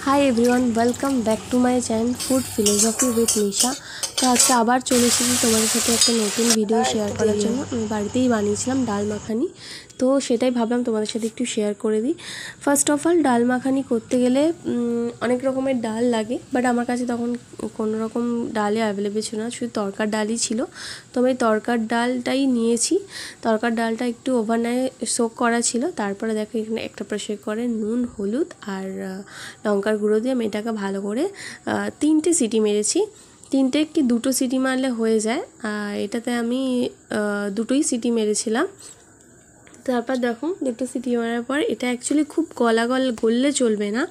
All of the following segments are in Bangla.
High everyone welcome back to my channel food philosophy with Nisha. तो आज के आबार चले एसेছি তোমাদের সাথে একটা নতুন ভিডিও শেয়ার করার জন্য। আমি বাড়িতেই বানিয়েছিলাম ডাল মাখানি, তো সেটাই ভাবলাম তোমাদের সাথে একটু শেয়ার করে দিই। ফার্স্ট অফ অল ডাল মাখানি করতে গেলে অনেক রকমের ডাল লাগে, বাট আমার কাছে তখন কোনো রকম ডালই অ্যাভেলেবেল ছিল না, শুধু তরকার ডালই ছিল। তো আমি তরকার ডালটাই নিয়েছি। তরকার ডালটা একটু ওভারনাইট সোক করা ছিল। তারপরে দেখো এখানে একটা প্রেসার করে নুন, হলুদ আর লঙ্কার গুঁড়ো দিয়ে আমি এটাকে ভালো করে 3টে সিটি মেরেছি। 3টে কি 2টো সিটি মারলে হয়ে যায়, এটাতে আমি 2টোই সিটি মেরেছিলাম। তারপর দেখো 2টো সিটি মারার পর এটা অ্যাকচুয়ালি খুব গললে চলবে না,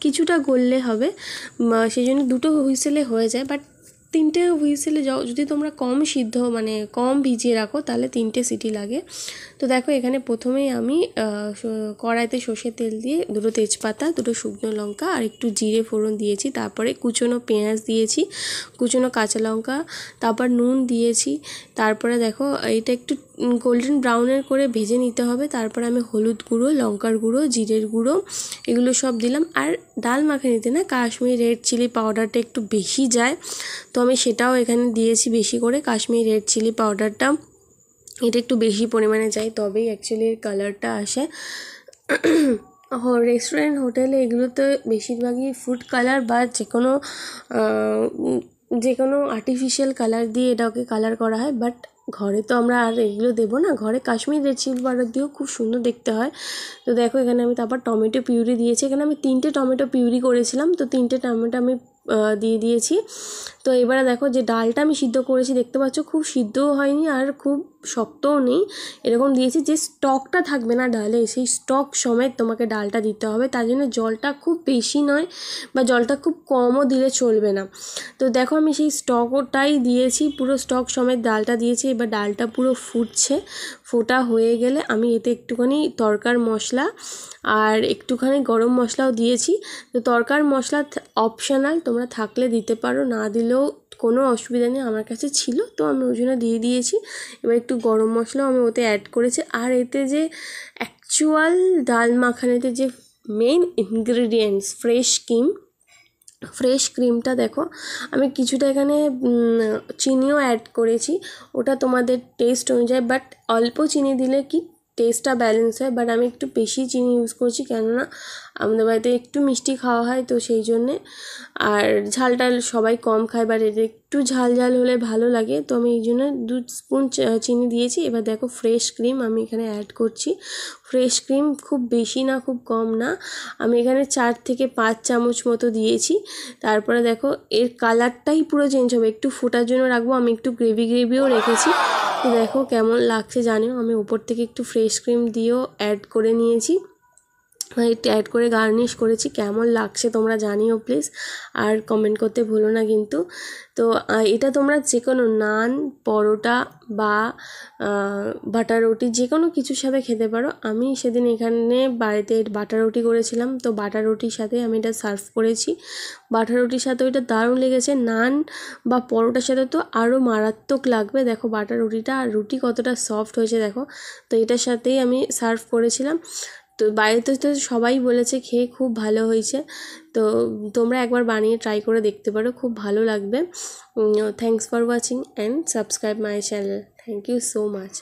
কিছুটা গললে হবে, সেই জন্য 2টো হুইসেলে হয়ে যায়। বাট 3টে হুইসেলে যদি তোমরা কম সিদ্ধ মানে কম ভিজিয়ে রাখো তাহলে 3টে সিটি লাগে। তো দেখো এখানে প্রথমেই আমি কড়াইতে সর্ষের তেল দিয়ে 2টো তেজপাতা, 2টো শুকনো লঙ্কা আর একটু জিরে ফোড়ন দিয়েছি। তারপরে কুচনো পেঁয়াজ দিয়েছি, কুচনো কাঁচা লঙ্কা, তারপর নুন দিয়েছি। তারপরে দেখো এটা একটু গোল্ডেন ব্রাউনের করে ভেজে নিতে হবে। তারপর আমি হলুদ গুঁড়ো, লঙ্কার গুঁড়ো, জিরের গুঁড়ো এগুলো সব দিলাম। আর ডাল মাখানিতে না কাশ্মীরি রেড চিলি পাউডারটা একটু বেশি যায়, তো আমি সেটাও এখানে দিয়েছি বেশি করে। কাশ্মীরি রেড চিলি পাউডারটা এটা একটু বেশি পরিমাণে চাই, তবেই অ্যাকচুয়ালি এর কালারটা আসে। রেস্টুরেন্ট হোটেলে এগুলোতে বেশিরভাগই ফুড কালার বা যে কোনো আর্টিফিশিয়াল কালার দিয়ে এটাকে কালার করা হয়, বাট ঘরে তো আমরা আর এগুলো দেবো না। ঘরে কাশ্মীরি রেড চিলি পাউডার দিয়েও খুব সুন্দর দেখতে হয়। তো দেখো এখানে আমি তারপর টমেটো পিউরি দিয়েছি। এখানে আমি 3টে টমেটো পিউরি করেছিলাম, তো 3টে টমেটো আমি দিয়ে দিয়েছি। তো এবারে দেখো যে ডালটা আমি সিদ্ধ করেছি দেখতে পাচ্ছ, খুব সিদ্ধও হয়নি আর খুব শক্তও নেই, এরকম দিয়েছি। যে স্টকটা থাকবে না ডালে, সেই স্টক সমেত তোমাকে ডালটা দিতে হবে। তার জন্য জলটা খুব বেশি নয় বা জলটা খুব কমও দিলে চলবে না। তো দেখো আমি সেই স্টকটাই দিয়েছি, পুরো স্টক সমেত ডালটা দিয়েছি। এবার ডালটা পুরো ফুটছে, ফোটা হয়ে গেলে আমি এতে একটুখানি তরকার মশলা আর একটুখানি গরম মশলাও দিয়েছি। তো তরকার মশলা অপশনাল, তোমরা থাকলে দিতে পারো, না দিলেও কোনো অসুবিধা নেই, আমার কাছে ছিল তো আমি ওই জন্য দিয়ে দিয়েছি। এবার একটু গরম মশলাও আমি ওতে অ্যাড করেছি। আর এতে যে অ্যাকচুয়াল ডাল মাখানিতে যে মেইন ইনগ্রিডিয়েন্টস ফ্রেশ ক্রিমটা দেখো আমি কিছুটা এখানে চিনিও অ্যাড করেছি, ওটা তোমাদের টেস্ট অনুযায়ী, বাট অল্প চিনি দিলে কি টেস্টটা ব্যালেন্স হয়। বাট আমি একটু বেশি চিনি ইউজ করছি, কেননা আমাদের বাড়িতে একটু মিষ্টি খাওয়া হয়, তো সেই জন্যে। আর ঝালটা সবাই কম খায়, বাট এতে একটু ঝাল হলে ভালো লাগে, তো আমি এই জন্য 2 স্পুন চিনি দিয়েছি। এবার দেখো ফ্রেশ ক্রিম আমি এখানে অ্যাড করছি। ফ্রেশ ক্রিম খুব বেশি না খুব কম না, আমি এখানে 4 থেকে 5 চামচ মতো দিয়েছি। তারপরে দেখো এর কালারটাই পুরো চেঞ্জ হবে, একটু ফোটার জন্য রাখবো। আমি একটু গ্রেভিও রেখেছি। তো দেখো কেমন লাগছে জানিও। আমি উপর থেকে একটু ফ্রেশ ক্রিম দিয়েও অ্যাড করে নিয়েছি, একটু অ্যাড করে গার্নিশ করেছি। কেমন লাগছে তোমরা জানিও প্লিজ, আর কমেন্ট করতে ভুলো না কিন্তু। তো এটা তোমরা যে কোনো নান, পরোটা বা বাটার রুটি যে কোনো কিছুর সাথে খেতে পারো। আমি সেদিন এখানে বাড়িতে বাটার রুটি করেছিলাম, তো বাটার রুটির সাথে আমি এটা সার্ভ করেছি। বাটার রুটির সাথে ওইটা দারুণ লেগেছে। নান বা পরোটার সাথে তো আরও মারাত্মক লাগবে। দেখো বাটার রুটিটা আর রুটি কতটা সফট হয়েছে দেখো। তো এটার সাথেই আমি সার্ভ করেছিলাম। তো বাড়িতে তো সবাই বলেছে খেয়ে খুব ভালো হয়েছে, তো তোমরা একবার বানিয়ে ট্রাই করে দেখতে পারো, খুব ভালো লাগবে। Thanks for watching and subscribe my channel. Thank you so much.